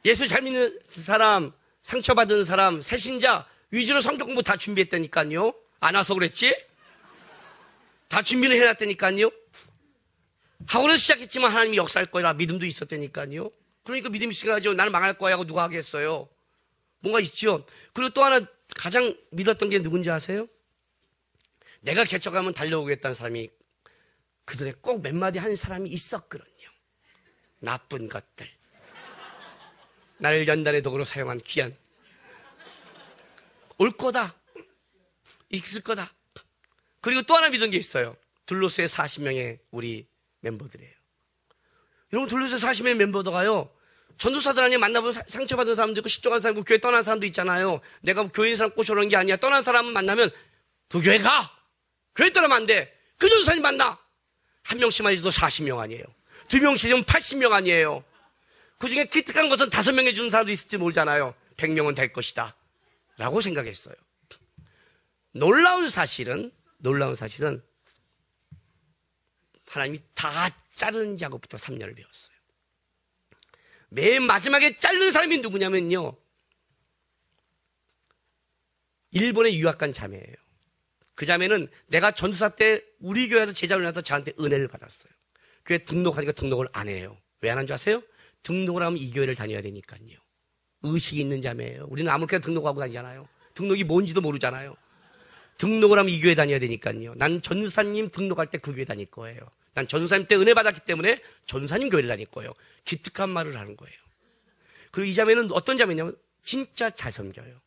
예수 잘 믿는 사람, 상처받은 사람, 새신자 위주로 성경 공부 다 준비했다니까요. 안 와서 그랬지? 다 준비를 해놨다니까요. 학원에서 시작했지만 하나님이 역사할 거라 믿음도 있었다니까요. 그러니까 믿음이 있어가지고 나는 망할 거야 하고 누가 하겠어요. 뭔가 있죠. 그리고 또 하나 가장 믿었던 게 누군지 아세요? 내가 개척하면 달려오겠다는 사람이 그전에 꼭 몇 마디 한 사람이 있었거든요. 나쁜 것들. 나를 연단의 도구로 사용한 귀한. 올 거다. 있을 거다. 그리고 또 하나 믿은 게 있어요. 둘로스의 40명의 우리 멤버들이에요. 여러분, 둘로스의 40명의 멤버들가요, 전도사들 아니에 만나보면 상처받은 사람도 있고 십조간 사람도 있고 교회 떠난 사람도 있잖아요. 내가 교회인 사람 꼬셔오는 게 아니야. 떠난 사람 만나면 그 교회 가. 교회 떠나면 안 돼. 그 전도사님 만나. 한 명씩만 해도 40명 아니에요. 두 명씩이면 80명 아니에요. 그 중에 기특한 것은 5명 해주는 사람도 있을지 모르잖아요. 100명은 될 것이다 라고 생각했어요. 놀라운 사실은 하나님이 다 자르는 작업부터 3년을 배웠어요. 맨 마지막에 자르는 사람이 누구냐면요, 일본에 유학 간 자매예요. 그 자매는 내가 전도사 때 우리 교회에서 제자를 나서 저한테 은혜를 받았어요. 교회 등록하니까 등록을 안 해요. 왜 안 한 줄 아세요? 등록을 하면 이 교회를 다녀야 되니까요. 의식이 있는 자매예요. 우리는 아무렇게나 등록하고 다니잖아요. 등록이 뭔지도 모르잖아요. 등록을 하면 이 교회 다녀야 되니까요. 난 전사님 등록할 때 그 교회 다닐 거예요. 난 전사님 때 은혜 받았기 때문에 전사님 교회를 다닐 거예요. 기특한 말을 하는 거예요. 그리고 이 자매는 어떤 자매냐면 진짜 잘 섬겨요.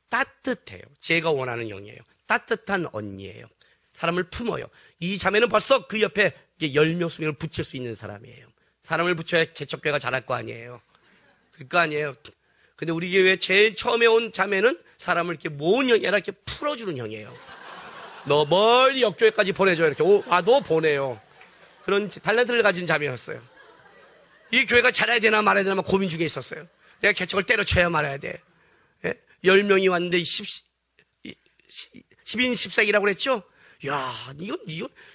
따뜻해요. 제가 원하는 영이에요. 따뜻한 언니예요. 사람을 품어요. 이 자매는 벌써 그 옆에 10명, 20명을 붙일 수 있는 사람이에요. 사람을 붙여야 개척교회가 자랄 거 아니에요. 그거 아니에요. 근데 우리 교회에 제일 처음에 온 자매는 사람을 이렇게 모은 형이 아니라 이렇게 풀어주는 형이에요. 너 멀리 옆교회까지 보내줘. 이렇게. 너 보내요. 그런 탤런트를 가진 자매였어요. 이 교회가 자라야 되나 말아야 되나 고민 중에 있었어요. 내가 개척을 때려쳐야 말아야 돼. 10명이 왔는데 10인 14기라고 그랬죠? 야,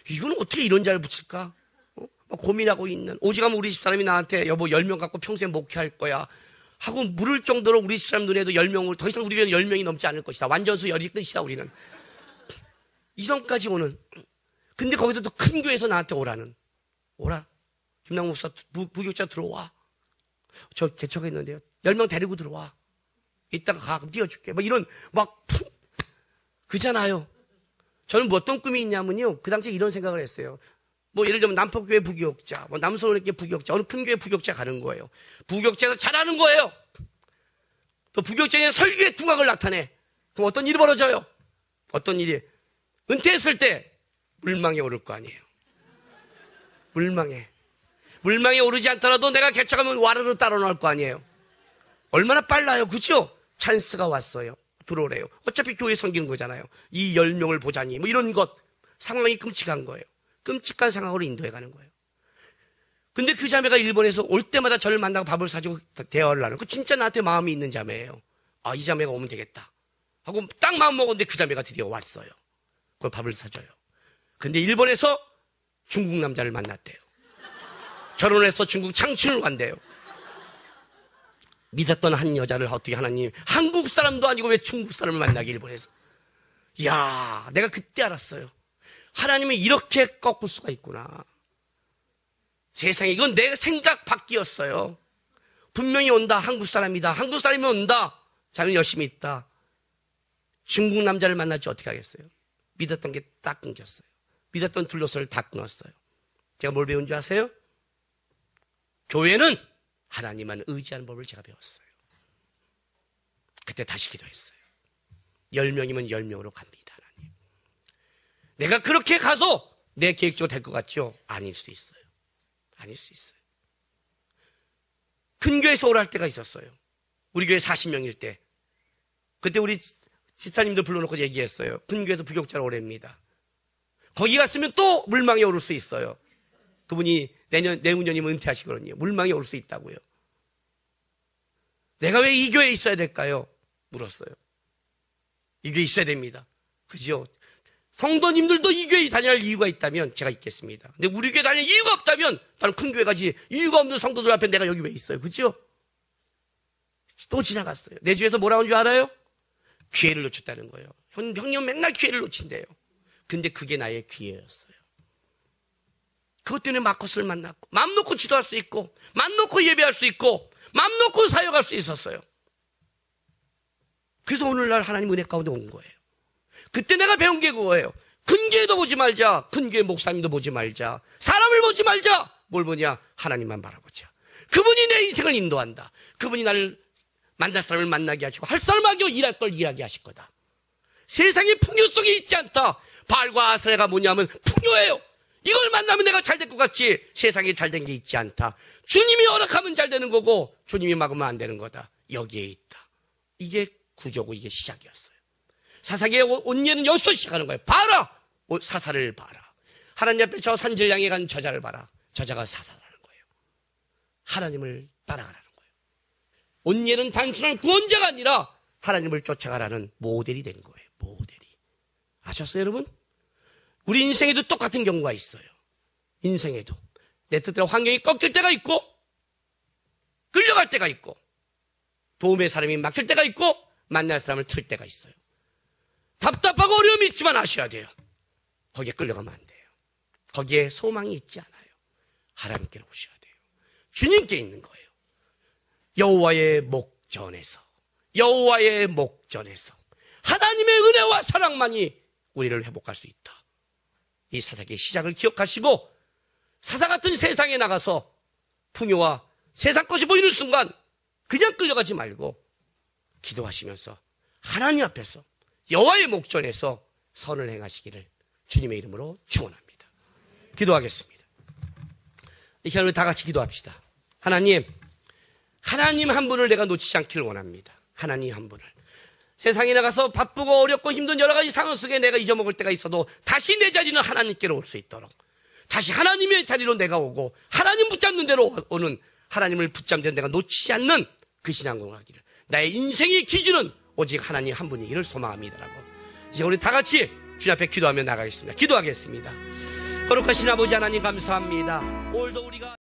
이건 어떻게 이런 자를 붙일까? 고민하고 있는. 오직하면 우리 집사람이 나한테 여보 10명 갖고 평생 목회할 거야 하고 물을 정도로 우리 집사람 눈에도 10명을, 더 이상 우리 교회는 10명이 넘지 않을 것이다. 완전수 열이 끝이다 우리는. 이성까지 오는. 근데 거기서 또 큰 교회에서 나한테 오라. 김남국 목사 부교육자 들어와. 저 개척했는데요. 10명 데리고 들어와. 이따가 가끔 띄워줄게. 이런 그잖아요. 저는 어떤 꿈이 있냐면요, 그 당시에 이런 생각을 했어요. 예를 들면 남포교회 부교육자, 남서울교회 부교육자, 어느 큰 교회 부교육자 가는 거예요. 부교육자에서 잘하는 거예요. 또 부교육자에 설교의 두각을 나타내. 그럼 어떤 일이 벌어져요? 어떤 일이? 은퇴했을 때 물망에 오를 거 아니에요. 물망에 오르지 않더라도 내가 개척하면 와르르 따라 나올 거 아니에요. 얼마나 빨라요, 그죠? 찬스가 왔어요. 들어오래요. 어차피 교회 섬기는 거잖아요. 이 10명을 보자니 이런 것. 상황이 끔찍한 거예요. 끔찍한 상황으로 인도해 가는 거예요. 근데 그 자매가 일본에서 올 때마다 저를 만나고 밥을 사주고 대화를 하는, 그 진짜 나한테 마음이 있는 자매예요. 이 자매가 오면 되겠다 하고 딱 마음 먹었는데 그 자매가 드디어 왔어요. 그걸 밥을 사줘요. 근데 일본에서 중국 남자를 만났대요. 결혼해서 중국 창춘을 간대요. 믿었던 한 여자를 어떻게 하나님, 한국 사람도 아니고 왜 중국 사람을 만나게 일본에서. 이야, 내가 그때 알았어요. 하나님은 이렇게 꺾을 수가 있구나. 세상에, 이건 내 생각 밖이었어요. 분명히 온다. 한국 사람이다. 한국 사람이 온다. 자는 열심히 있다. 중국 남자를 만날지 어떻게 하겠어요? 믿었던 게 딱 끊겼어요. 믿었던 둘로서를 다 끊었어요. 제가 뭘 배운 줄 아세요? 교회는 하나님만 의지하는 법을 제가 배웠어요. 그때 다시 기도했어요. 10명이면 10명으로 갑니다, 하나님. 내가 그렇게 가서 내 계획대로 될 것 같죠? 아닐 수 있어요. 아닐 수 있어요. 큰 교회에서 오라 할 때가 있었어요. 우리 교회 40명일 때. 그때 우리 지사님들 불러놓고 얘기했어요. 큰 교회에서 부교육자로 오랍니다. 거기 갔으면 또 물망에 오를 수 있어요. 그분이 내후년이면 은퇴하시거든요. 물망에 올 수 있다고요. 내가 왜 이 교회에 있어야 될까요? 물었어요. 이 교회 있어야 됩니다. 그죠? 성도님들도 이 교회에 다녀야 할 이유가 있다면 제가 있겠습니다. 근데 우리 교회 다닐 이유가 없다면 나는 큰 교회 가지, 이유가 없는 성도들 앞에 내가 여기 왜 있어요? 그죠? 또 지나갔어요. 내 주에서 뭐라고 한 줄 알아요? 기회를 놓쳤다는 거예요. 형님 맨날 기회를 놓친대요. 근데 그게 나의 기회였어요. 그것 때문에 마커스를 만났고, 맘 놓고 기도할 수 있고, 맘 놓고 예배할 수 있고, 맘 놓고 사역할 수 있었어요. 그래서 오늘날 하나님 은혜 가운데 온 거예요. 그때 내가 배운 게 그거예요. 큰 교회도 보지 말자. 큰 교회 목사님도 보지 말자. 사람을 보지 말자. 뭘 보냐? 하나님만 바라보자. 그분이 내 인생을 인도한다. 그분이 나를 만날 사람을 만나게 하시고 할 사람 하고 일할 걸 일하게 하실 거다. 세상의 풍요 속에 있지 않다. 바알과 아세라가 뭐냐면 풍요예요. 이걸 만나면 내가 잘 될 것 같지. 세상에 잘된 게 있지 않다. 주님이 허락하면 잘 되는 거고 주님이 막으면 안 되는 거다. 여기에 있다. 이게 구조고 이게 시작이었어요. 사사기의 온예는 여기서 시작하는 거예요. 봐라. 사사를 봐라. 하나님 앞에 저 산지를 향해 간 저자를 봐라. 저자가 사사라는 거예요. 하나님을 따라가라는 거예요. 온예는 단순한 구원자가 아니라 하나님을 쫓아가라는 모델이 된 거예요. 모델이. 아셨어요, 여러분? 우리 인생에도 똑같은 경우가 있어요. 인생에도. 내 뜻대로 환경이 꺾일 때가 있고, 끌려갈 때가 있고, 도움의 사람이 막힐 때가 있고, 만날 사람을 틀 때가 있어요. 답답하고 어려움이 있지만 아셔야 돼요. 거기에 끌려가면 안 돼요. 거기에 소망이 있지 않아요. 하나님께로 오셔야 돼요. 주님께 있는 거예요. 여호와의 목전에서, 여호와의 목전에서 하나님의 은혜와 사랑만이 우리를 회복할 수 있다. 이 사사기의 시작을 기억하시고 사사 같은 세상에 나가서 풍요와 세상 것이 보이는 순간 그냥 끌려가지 말고 기도하시면서 하나님 앞에서 여호와의 목전에서 선을 행하시기를 주님의 이름으로 축원합니다. 기도하겠습니다. 이 시간에 다 같이 기도합시다. 하나님 한 분을 내가 놓치지 않기를 원합니다. 하나님 한 분을. 세상에 나가서 바쁘고 어렵고 힘든 여러 가지 상황 속에 내가 잊어먹을 때가 있어도 다시 내 자리는 하나님께로 올 수 있도록, 다시 하나님의 자리로 내가 오고 하나님 붙잡는 대로 오는, 하나님을 붙잡는 대로 내가 놓치지 않는 그 신앙을 하기를, 나의 인생의 기준은 오직 하나님 한 분이기를 소망합니다라고 이제 우리 다 같이 주님 앞에 기도하며 나가겠습니다. 기도하겠습니다. 거룩하신 아버지 하나님 감사합니다. 오늘도 우리가